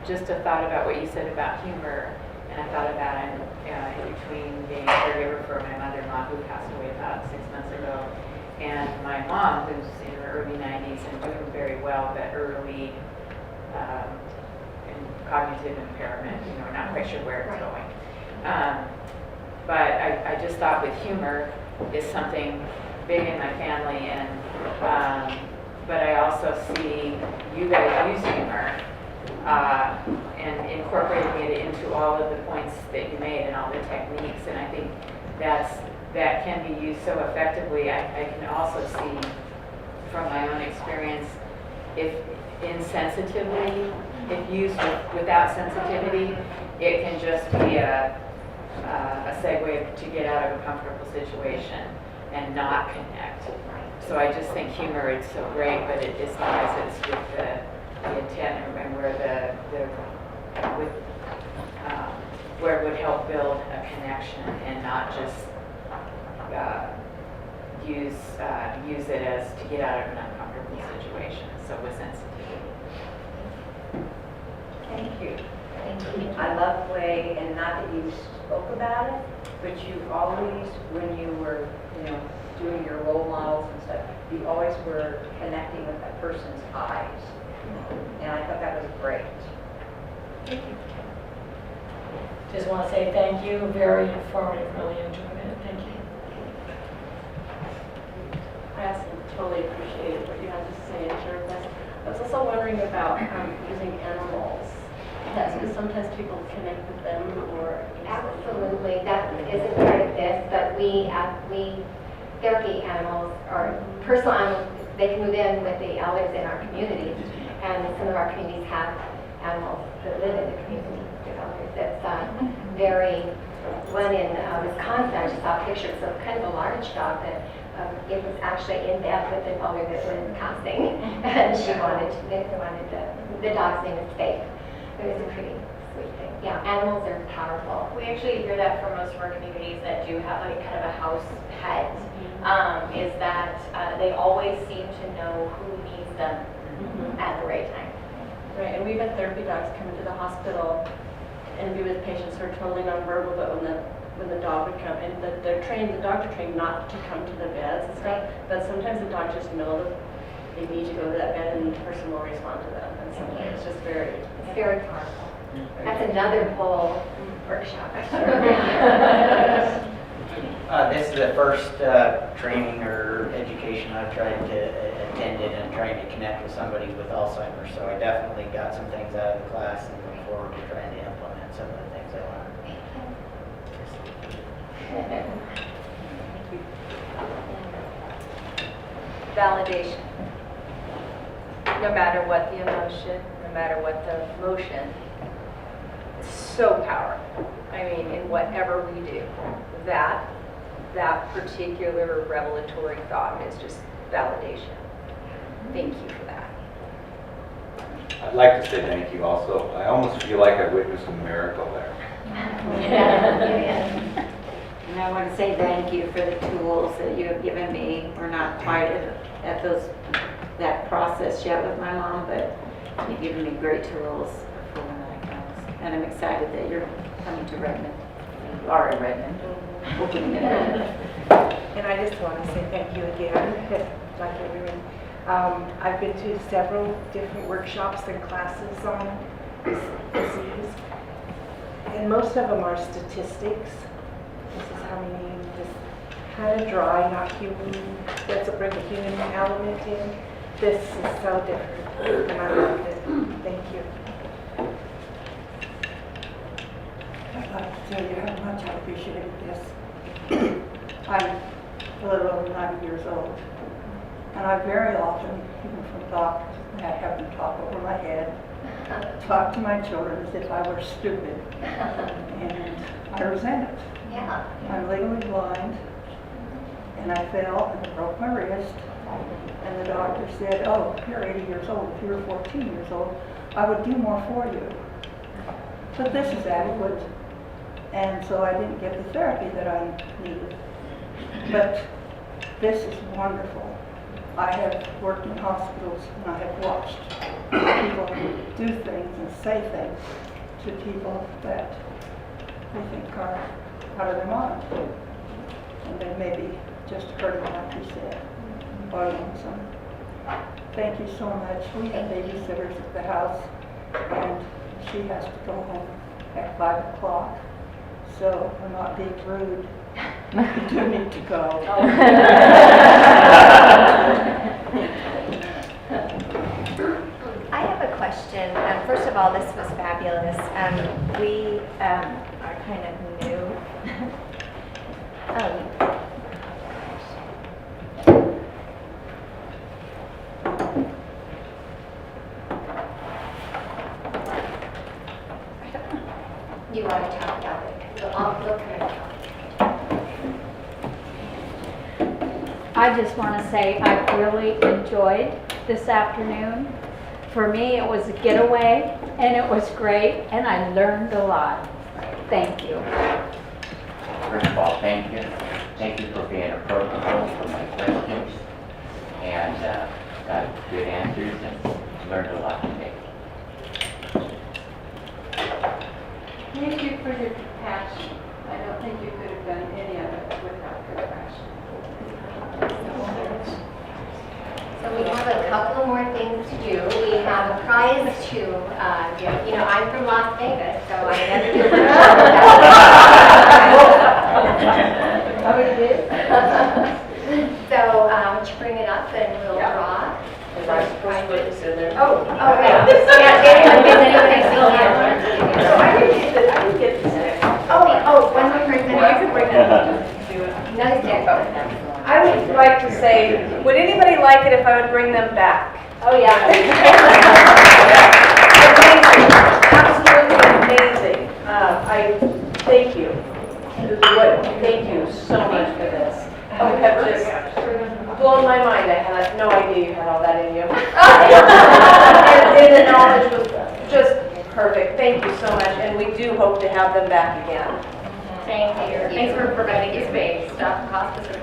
just a thought about what you said about humor, and I thought about it in between being a caregiver for my mother-in-law who passed away about 6 months ago, and my mom who's in her early 90s and doing very well, but early in cognitive impairment, not quite sure where it's going. But I just thought with humor is something big in my family, and but I also see you guys use humor and incorporating it into all of the points that you made and all the techniques, and I think that can be used so effectively. I can also see from my own experience, if insensitively, if used without sensitivity, it can just be a segue to get out of a comfortable situation and not connect. So I just think humor is so great, but it as long as it's with the intent and where it would help build a connection and not just use it as to get out of an uncomfortable situation. So with sensitivity. Thank you. I love the way, and not that you spoke about it, but you always, when you were, doing your role models and stuff, you always were connecting with that person's eyes. And I thought that was great. Just want to say thank you. Very informative. Really enjoyed it. Thank you. I also totally appreciated what you had to say and share with us. I was also wondering about using animals. Yes, because sometimes people connect with them or... Absolutely, that isn't part of this, but we therapy animals or personal animals, they can move in with the elders in our communities, and some of our communities have animals that live in the community with elders. That's very, one in Wisconsin, I just saw a picture, so kind of a large dog that it was actually in bed with the elder that was passing, and they wanted the dog's name is Faith. It was a pretty sweet thing. Yeah, animals are powerful. We actually hear that from most of our communities that do have like kind of a house pet, is that they always seem to know who needs them at the right time. Right, and we've had therapy dogs come into the hospital and be with patients who are totally nonverbal, but when the dog would come, and the dogs are trained not to come to the beds and stuff, but sometimes the dogs just know that they need to go to that bed and the person will respond to them. And sometimes it's just very powerful. That's another whole workshop. This is the first training or education I've tried to attend in and trying to connect with somebody with Alzheimer's. So I definitely got some things out of the class and look forward to trying to implement some of the things I learned. Validation. No matter what the emotion, no matter what the motion, it's so powerful. I mean, in whatever we do, that particular revelatory thought is just validation. Thank you for that. I'd like to say thank you also. I almost feel like I witnessed a miracle there. And I want to say thank you for the tools that you have given me. We're not quite at that process yet with my mom, but you've given me great tools for when that comes. And I'm excited that you're coming to Redmond. You are in Redmond. And I just want to say thank you again, like everyone. I've been to several different workshops and classes on this disease, and most of them are statistics. This is how many, just kind of dry, not human, doesn't bring the human element in. This is so different, and I love it. Thank you. I'd like to tell you how much I appreciate this. I'm a little over 90 years old, and I very often, even from doctors, I have them talk over my head, talk to my children as if I were stupid, and I resent it. Yeah. I'm legally blind, and I fell and broke my wrist, and the doctor said, oh, you're 80 years old. If you were 14 years old, I would do more for you. But this is adequate, and so I didn't get the therapy that I needed. But this is wonderful. I have worked in hospitals, and I have watched people do things and say things to people that they think are out of their mind. And they may be just hurting, like you said, or lonesome. Thank you so much. We have babysitters at the house, and she has to go home at 5 o'clock. So I'm not being rude. You do need to go. I have a question. First of all, this was fabulous. We are kind of new. You want to talk about it? So I'll look at it. I just want to say I really enjoyed this afternoon. For me, it was a getaway, and it was great, and I learned a lot. Thank you. First of all, thank you. Thank you for being approachable for my questions, and got good answers and learned a lot today. Thank you for your compassion. I don't think you could have done any of it without compassion. So we have a couple more things to do. We have a prize to give. You know, I'm from Las Vegas, so I never do that. How many days? So why don't you bring it up and we'll draw. Am I supposed to put this in there? Oh, right. Yeah, has anybody seen it? I didn't get this. One more person. You can bring it up. Another stand. I would like to say, would anybody like it if I would bring them back? Oh, yeah. Amazing, absolutely amazing. I thank you. Thank you so much for this. You have just blown my mind. I had no idea you had all that in you. And the knowledge was just perfect. Thank you so much, and we do hope to have them back again. Thank you. Thanks for providing your space. Stop hospice and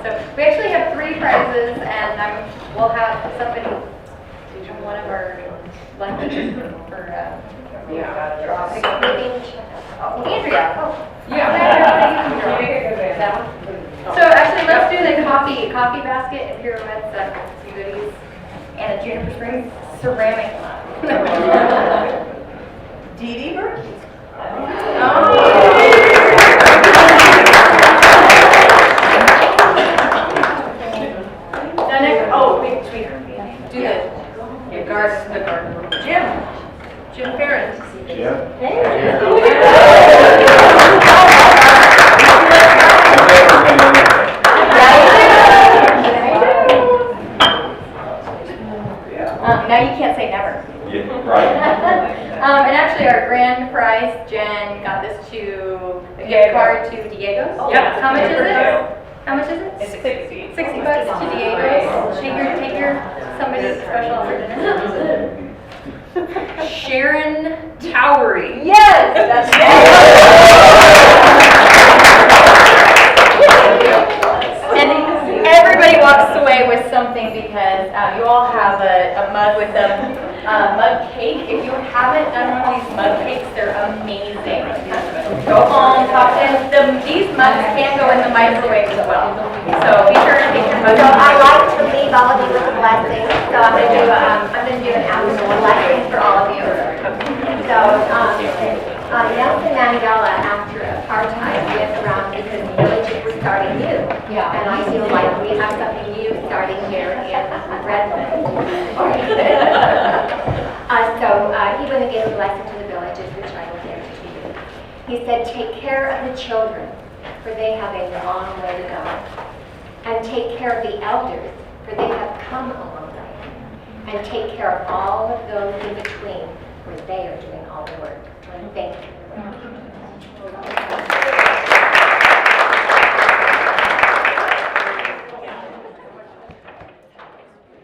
so we actually have 3 prizes, and we'll have somebody from one of our lunches for draw. Andrea. So actually, let's do the coffee basket and pirouettes, some goodies, and a Juniper Springs ceramic mug. Dee Dee Burke? Big sweetheart. Do the garden. Jim Ferris. Jim? Now you can't say never. Yeah, right. And actually, our grand prize, Jen got this a gift card to Diego's. Oh, Yep. How much is it? How much is it? It's 60. $60 to Diego's. Take your somebody special for dinner. Sharon Towery. Yes, that's And everybody walks away with something because you all have a mug with a mug cake. If you haven't done one of these mug cakes, they're amazing. Go home, talk to them. These mugs can go in the microwave as well. So be sure to take your mug. So I'd like to leave all of you with a blessing. So I'm going to do an afternoon blessing for all of you. So Nelson Mandela, after apartheid, went around because villages were starting new. Yeah. And I feel like we have something new starting here in Redmond. So he went and gave a blessing to the villages, which I will give to you. He said, take care of the children, for they have a long way to go. And take care of the elders, for they have come a long way. And take care of all of those in between, for they are doing all the work. Thank you.